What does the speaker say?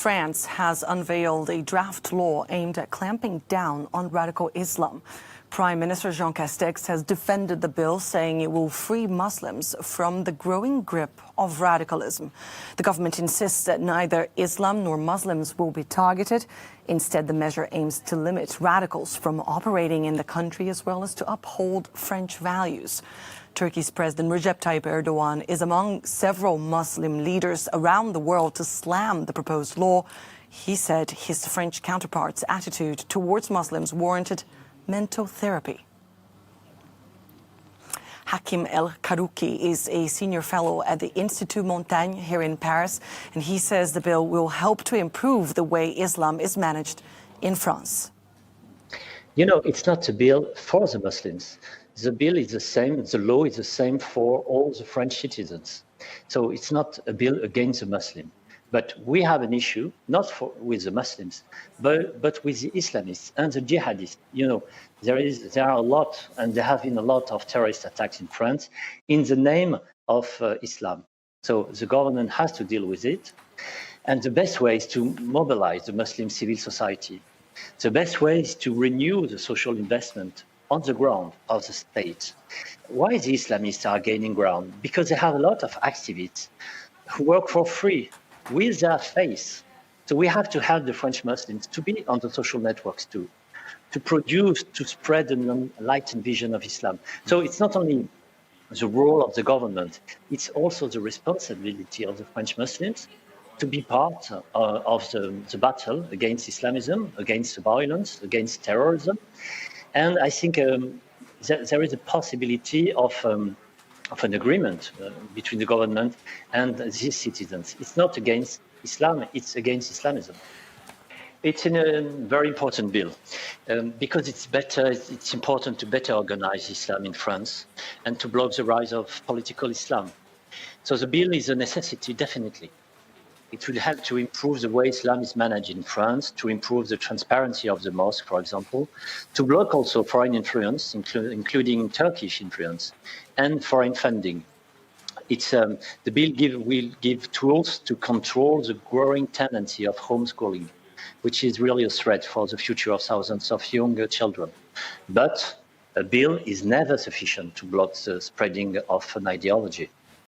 France has unveiled a draft law aimed at clamping down on radical Islam. Prime Minister Jean Castex has defended the bill, saying it will free Muslims from the growing grip of radicalism. The government insists that neither Islam nor Muslims will be targeted. Instead, the measure aims to limit radicals from operating in the country as well as to uphold French values. Turkey's President Recep Tayyip Erdogan is among several Muslim leaders around the world to slam the proposed law. He said his French counterpart's attitude towards Muslims warranted mental therapy. Hakim El Karouki is a senior fellow at the Institut Montaigne here in Paris, and he says the bill will help to improve the way Islam is managed in France. You know, it's not a bill for the Muslims. The bill is the same, the law is the same for all the French citizens. So it's not a bill against the Muslim. But we have an issue, not with the Muslims, but with the Islamists and the jihadists. You know, there are a lot, and there have been a lot of terrorist attacks in France in the name of Islam. So the government has to deal with it. And the best way is to mobilize the Muslim civil society. The best way is to renew the social investment on the ground of the state. Why the Islamists are gaining ground? Because they have a lot of activists who work for free with their faith. So we have to help the French Muslims to be on the social networks too, to produce, to spread an enlightened vision of Islam. So it's not only the role of the government, it's also the responsibility of the French Muslims to be part of the battle against Islamism, against violence, against terrorism. And I think there is a possibility of an agreement between the government and these citizens. It's not against Islam, it's against Islamism. It's a very important bill because it's important to better organize Islam in France and to block the rise of political Islam. So the bill is a necessity, definitely. It will help to improve the way Islam is managed in France, to improve the transparency of the mosque, for example, to block also foreign influence, including Turkish influence, and foreign funding. The bill will give tools to control the growing tendency of homeschooling, which is really a threat for the future of thousands of younger children. But a bill is never sufficient to block the spreading of an ideology.